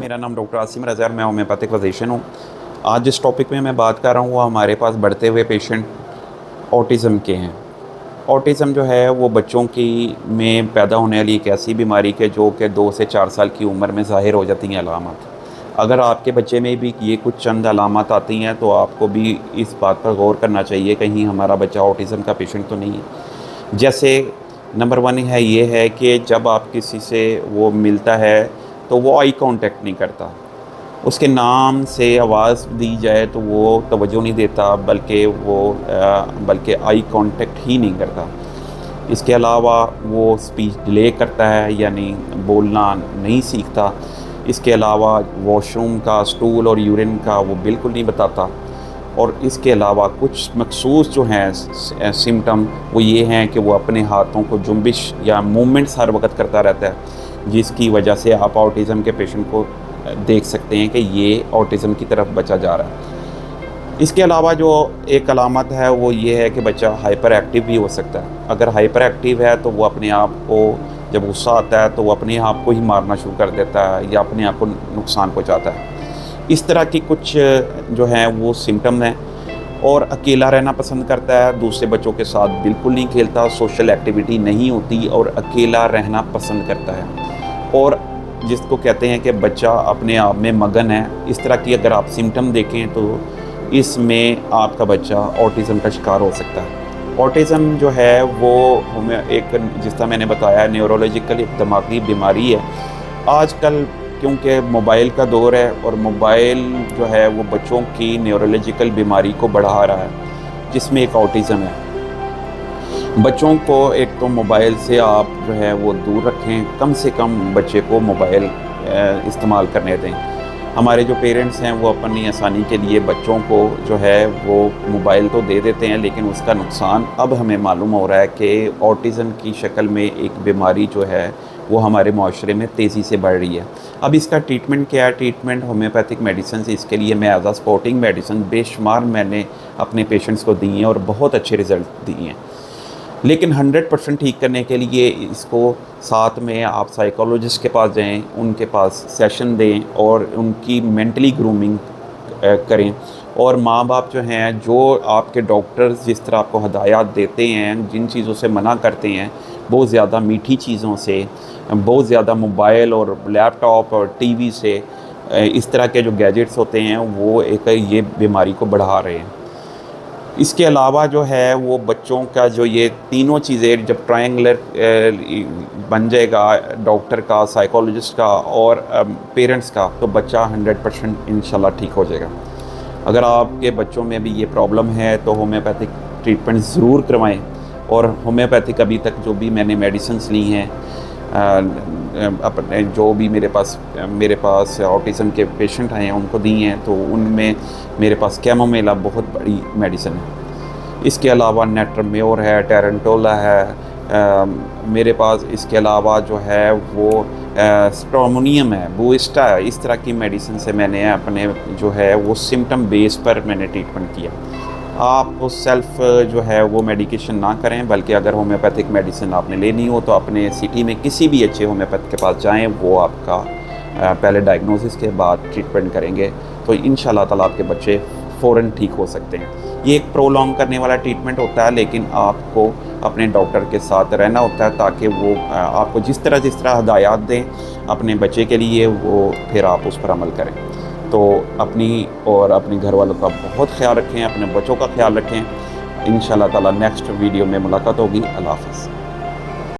मेरा नाम डॉक्टर आसिम रज़ा, मैं होम्योपैथिक फिजिशियन हूँ। आज जिस टॉपिक में मैं बात कर रहा हूँ वो हमारे पास बढ़ते हुए पेशेंट ऑटिज़म के हैं। ऑटिज़म जो है वो बच्चों की में पैदा होने वाली एक ऐसी बीमारी के जो कि 2 से 4 साल की उम्र में ज़ाहिर हो जाती हैं अलामत। अगर आपके बच्चे में भी ये कुछ चंद अलामत आती हैं तो आपको भी इस बात पर गौर करना चाहिए कहीं हमारा बच्चा ऑटिज़म का पेशेंट तो नहीं है। जैसे नंबर 1 है ये है कि जब आप किसी से वो मिलता है तो वो आई कांटेक्ट नहीं करता। उसके नाम से आवाज़ दी जाए तो वो तवज्जो नहीं देता, बल्कि आई कांटेक्ट ही नहीं करता। इसके अलावा वो स्पीच डिले करता है, यानी बोलना नहीं सीखता। इसके अलावा वॉशरूम का, स्टूल और यूरिन का वो बिल्कुल नहीं बताता। और इसके अलावा कुछ मखसूस जो हैं सिम्टम वो ये हैं कि वो अपने हाथों को जुम्बिश या मूवमेंट्स हर वक्त करता रहता है, जिसकी वजह से आप ऑटिज़म के पेशेंट को देख सकते हैं कि ये ऑटिज़म की तरफ बच्चा जा रहा है। इसके अलावा जो एक अलामत है वो ये है कि बच्चा हाइपर एक्टिव भी हो सकता है। अगर हाइपर एक्टिव है तो वो अपने आप को, जब गुस्सा आता है तो वो अपने आप को ही मारना शुरू कर देता है या अपने आप को नुकसान पहुंचाता है। इस तरह की कुछ जो है वो सिम्टम हैं। और अकेला रहना पसंद करता है, दूसरे बच्चों के साथ बिल्कुल नहीं खेलता, सोशल एक्टिविटी नहीं होती और अकेला रहना पसंद करता है। और जिसको कहते हैं कि बच्चा अपने आप में मगन है, इस तरह की अगर आप सिम्टम देखें तो इसमें आपका बच्चा ऑटिज़म का शिकार हो सकता है। ऑटिज़म जो है वो हमें एक, जिस तरह मैंने बताया, न्यूरोलॉजिकल एक दिमागी बीमारी है। आजकल क्योंकि मोबाइल का दौर है और मोबाइल जो है वो बच्चों की न्यूरोलॉजिकल बीमारी को बढ़ा रहा है, जिसमें एक ऑटिज़म है। बच्चों को एक तो मोबाइल से आप जो है वो दूर रखें, कम से कम बच्चे को मोबाइल इस्तेमाल करने दें। हमारे जो पेरेंट्स हैं वो अपनी आसानी के लिए बच्चों को जो है वो मोबाइल तो दे देते हैं, लेकिन उसका नुकसान अब हमें मालूम हो रहा है कि ऑटिज़म की शक्ल में एक बीमारी जो है वो हमारे माशरे में तेज़ी से बढ़ रही है। अब इसका ट्रीटमेंट क्या है? ट्रीटमेंट होम्योपैथिक मेडिसिन, इसके लिए मैं एज आ सपोर्टिंग मेडिसिन बेशुमार मैंने अपने पेशेंट्स को दी हैं और बहुत अच्छे रिज़ल्ट दिए हैं। लेकिन 100% ठीक करने के लिए इसको साथ में आप साइकोलॉजिस्ट के पास जाएं, उनके पास सेशन दें और उनकी मेंटली ग्रूमिंग करें। और माँ बाप जो हैं, जो आपके डॉक्टर्स जिस तरह आपको हदायत देते हैं, जिन चीज़ों से मना करते हैं, बहुत ज़्यादा मीठी चीज़ों से, बहुत ज़्यादा मोबाइल और लैपटॉप और टीवी से, इस तरह के जो गैजेट्स होते हैं वो एक ये बीमारी को बढ़ा रहे हैं। इसके अलावा जो है वो बच्चों का जो ये तीनों चीज़ें जब ट्रायंगुलर बन जाएगा, डॉक्टर का, साइकोलॉजिस्ट का और पेरेंट्स का, तो बच्चा 100% इंशाल्लाह ठीक हो जाएगा। अगर आपके बच्चों में भी ये प्रॉब्लम है तो होम्योपैथिक ट्रीटमेंट ज़रूर करवाएं। और होम्योपैथिक अभी तक जो भी मैंने मेडिसिन्स ली हैं, अपने जो भी मेरे पास ऑटिज़म के पेशेंट आए हैं उनको दी हैं, तो उनमें मेरे पास कैमोमिला बहुत बड़ी मेडिसिन है। इसके अलावा नेट्रम्योर है, टेरेंटोला है मेरे पास। इसके अलावा जो है वो स्ट्रोमोनियम है, बूस्टा है। इस तरह की मेडिसिन से मैंने अपने जो है वो सिम्टम बेस पर मैंने ट्रीटमेंट किया। आप सेल्फ़ जो है वो मेडिकेशन ना करें, बल्कि अगर होम्योपैथिक मेडिसिन आपने लेनी हो तो अपने सिटी में किसी भी अच्छे होम्योपैथ के पास जाएं, वो आपका पहले डायग्नोसिस के बाद ट्रीटमेंट करेंगे, तो इंशाल्लाह ताला आपके बच्चे फ़ौरन ठीक हो सकते हैं। ये एक प्रोलॉन्ग करने वाला ट्रीटमेंट होता है, लेकिन आपको अपने डॉक्टर के साथ रहना होता है ताकि वो आपको जिस तरह हदायत दें अपने बच्चे के लिए, वो फिर आप उस पर अमल करें। तो अपनी और अपने घर वालों का बहुत ख्याल रखें, अपने बच्चों का ख्याल रखें। इंशाल्लाह ताला नेक्स्ट वीडियो में मुलाकात होगी। अल्लाह हाफ़िज़।